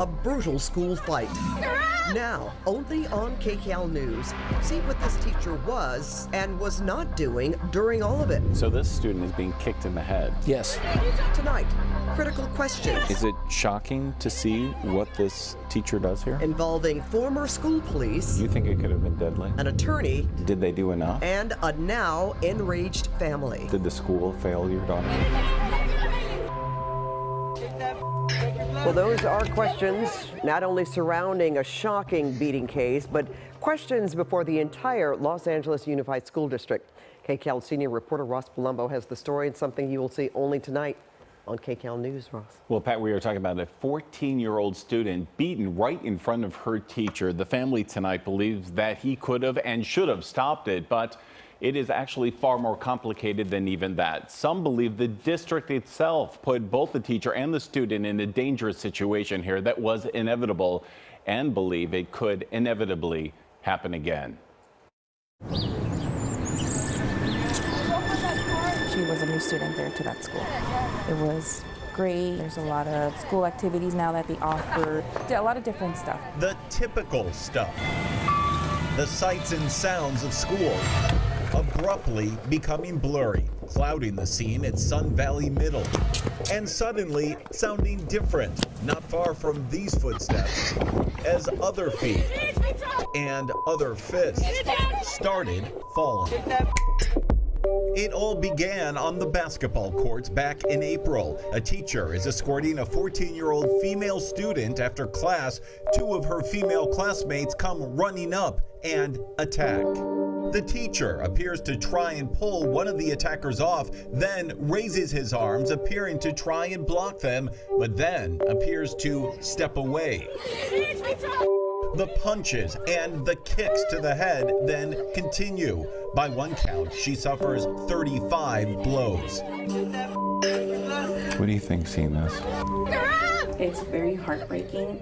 A brutal school fight. Now, only on KCAL News. See what this teacher was and was not doing during all of it. So this student is being kicked in the head. Yes. Tonight, critical questions. Is it shocking to see what this teacher does here? Involving former school police. You think it could have been deadly? An attorney. Did they do enough? And a now enraged family. Did the school fail your daughter? Well, those are questions not only surrounding a shocking beating case, but questions before the entire Los Angeles Unified School District. KCAL senior reporter Ross Palombo has the story and something you will see only tonight on KCAL News. Ross. Well, Pat, we are talking about a 14-year-old student beaten right in front of her teacher. The family tonight believes that he could have and should have stopped it, but it is actually far more complicated than even that. Some believe the district itself put both the teacher and the student in a dangerous situation here that was inevitable, and believe it could inevitably happen again. She was a new student there to that school. It was great. There's a lot of school activities now that they offer, a lot of different stuff. The typical stuff. The sights and sounds of school abruptly becoming blurry, clouding the scene at Sun Valley Middle, and suddenly sounding different, not far from these footsteps, as other feet and other fists started falling. It all began on the basketball courts back in April. A teacher is escorting a 14-year-old female student after class. Two of her female classmates come running up and attack. The teacher appears to try and pull one of the attackers off, then raises his arms, appearing to try and block them, but then appears to step away. The punches and the kicks to the head then continue. By one count, she suffers 35 blows. What do you think seeing this? It's very heartbreaking,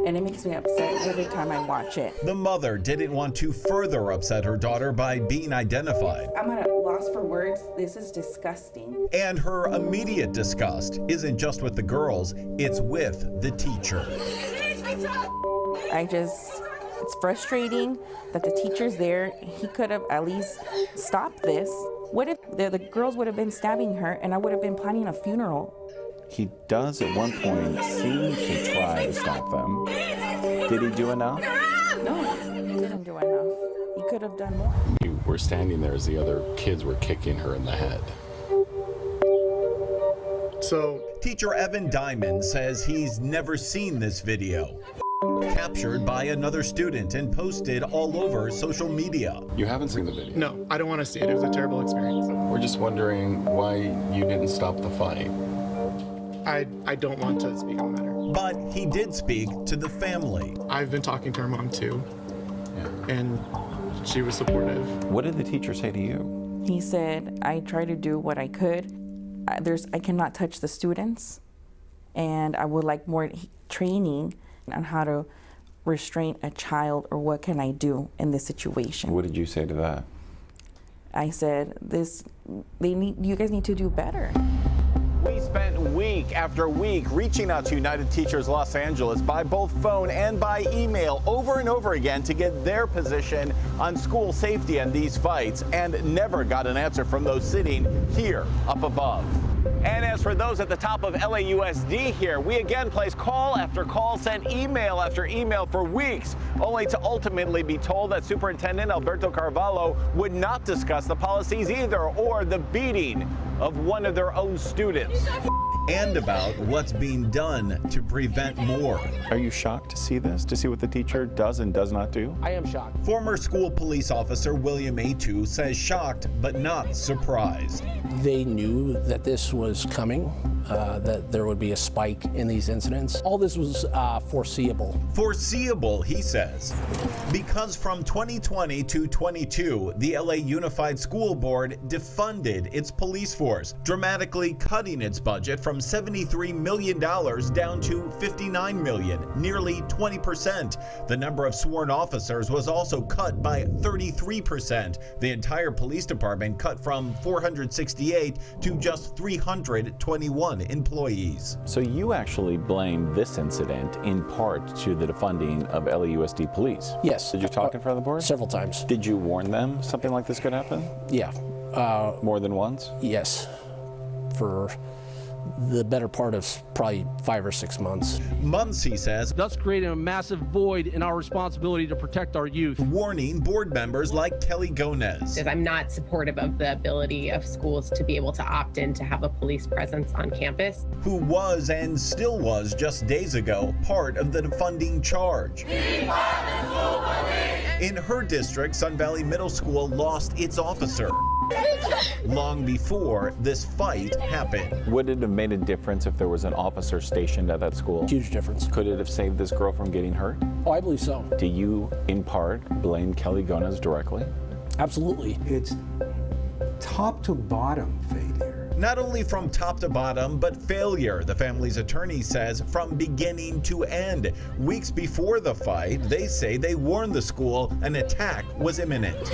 and it makes me upset every time I watch it. The mother didn't want to further upset her daughter by being identified. I'm at a loss for words. This is disgusting. And her immediate disgust isn't just with the girls, it's with the teacher. It's frustrating that the teacher's there. He could have at least stopped this. What if the girls would have been stabbing her and I would have been planning a funeral? He does at one point seem to try to stop them. Did he do enough? No, he didn't do enough. He could have done more. You were standing there as the other kids were kicking her in the head. So, teacher Evan Diamond says he's never seen this video. Captured by another student and posted all over social media. You haven't seen the video? No, I don't want to see it. It was a terrible experience. We're just wondering why you didn't stop the fight. I don't want to speak on the matter. But he did speak to the family. I've been talking to her mom too, Yeah. and she was supportive. What did the teacher say to you? He said, I tried to do what I could. I cannot touch the students, and I would like more training on how to restrain a child, or what can I do in this situation. What did you say to that? I said, you guys need to do better. We spent week after week reaching out to United Teachers Los Angeles by both phone and by email over and over again to get their position on school safety and these fights, and never got an answer from those sitting here up above. And as for those at the top of LAUSD here, we again placed call after call, sent email after email for weeks, only to ultimately be told that Superintendent Alberto Carvalho would not discuss the policies either, or the beating of one of their own students. And about what's being done to prevent more. Are you shocked to see this, to see what the teacher does and does not do? I am shocked. Former school police officer William Atu says shocked but not surprised. They knew that this was coming, that there would be a spike in these incidents. All this was foreseeable. Foreseeable, he says, because from 2020 to 22, the LA Unified School Board defunded its police force, dramatically cutting its budget from $73 million down to $59 million, nearly 20%. The number of sworn officers was also cut by 33%. The entire police department cut from 468 to just 321. 21 employees. So you actually blame this incident in part to the defunding of LAUSD police. Yes. Did you talk in front of the board? Several times. Did you warn them something like this could happen? Yeah. More than once? Yes. For the better part of probably 5 or 6 months. Months, he says, thus creating a massive void in our responsibility to protect our youth. warning board members like Kelly Gomez. I'm not supportive of the ability of schools to be able to opt in to have a police presence on campus. Who was and still was just days ago part of the defunding charge. In her district, Sun Valley Middle School lost its officer long before this fight happened. Would it have made a difference if there was an officer stationed at that school? Huge difference. Could it have saved this girl from getting hurt? Oh, I believe so. Do you, in part, blame Kelly Gomez directly? Absolutely. It's top to bottom failure. Not only from top to bottom, but failure, the family's attorney says, from beginning to end. Weeks before the fight, they say they warned the school an attack was imminent.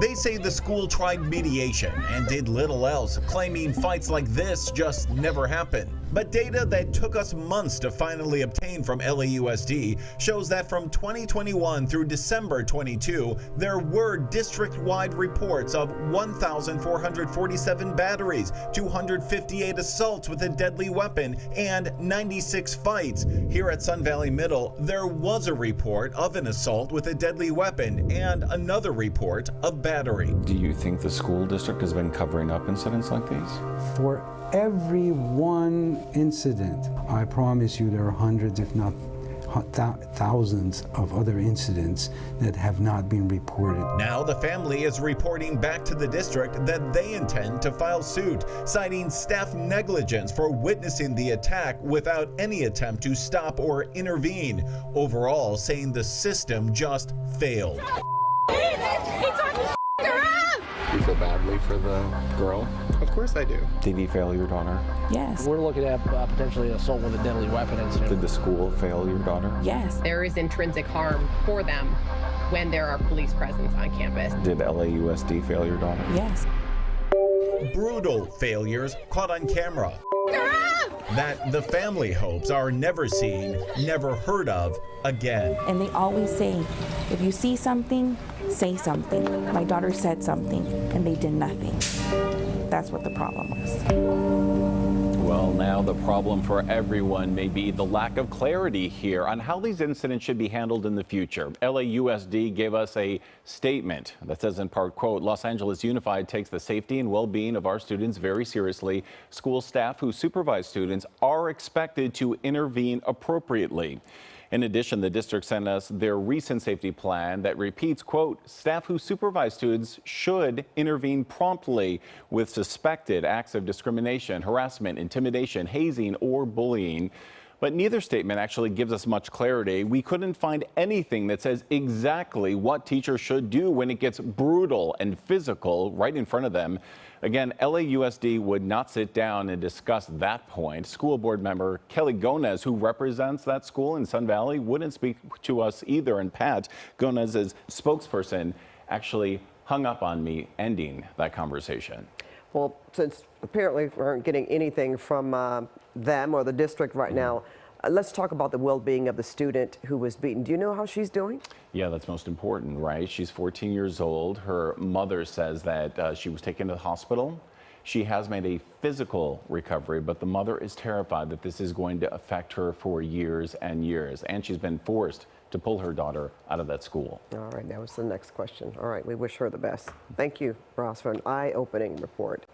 They say the school tried mediation and did little else, claiming fights like this just never happen. But data that took us months to finally obtain from LAUSD shows that from 2021 through December 22, there were district-wide reports of 1,447 batteries, 258 assaults with a deadly weapon, and 96 fights. Here at Sun Valley Middle, there was a report of an assault with a deadly weapon and another report of battery. Do you think the school district has been covering up incidents like these? For every one incident, I promise you there are hundreds, if not thousands of other incidents that have not been reported. Now the family is reporting back to the district that they intend to file suit, citing staff negligence for witnessing the attack without any attempt to stop or intervene. Overall, saying the system just failed. You feel badly for the girl? Of course I do. Did he fail your daughter? Yes. We're looking at potentially an assault with a deadly weapon incident. Did the school fail your daughter? Yes. There is intrinsic harm for them when there are police presence on campus. Did LAUSD fail your daughter? Yes. Brutal failures caught on camera that the family hopes are never seen, never heard of again. And they always say, if you see something, say something. My daughter said something, and they did nothing. That's what the problem was. Well, now the problem for everyone may be the lack of clarity here on how these incidents should be handled in the future. LAUSD gave us a statement that says in part, quote, Los Angeles Unified takes the safety and well-being of our students very seriously. School staff who supervise students are expected to intervene appropriately. In addition, the district sent us their recent safety plan that repeats, quote, staff who supervise students should intervene promptly with suspected acts of discrimination, harassment, intimidation, hazing, or bullying. But neither statement actually gives us much clarity. We couldn't find anything that says exactly what teachers should do when it gets brutal and physical right in front of them. Again, LAUSD would not sit down and discuss that point. School board member Kelly Gomez, who represents that school in Sun Valley, wouldn't speak to us either. And Pat, Gomez's spokesperson, actually hung up on me ending that conversation. Well, since apparently we aren't getting anything from them or the district right now, let's talk about the well-being of the student who was beaten. Do you know how she's doing? Yeah, that's most important, right? She's 14 years old. Her mother says that she was taken to the hospital. She has made a physical recovery, but the mother is terrified that this is going to affect her for years and years. And she's been forced to pull her daughter out of that school. All right, that was the next question. All right, we wish her the best. Thank you, Ross, for an eye-opening report.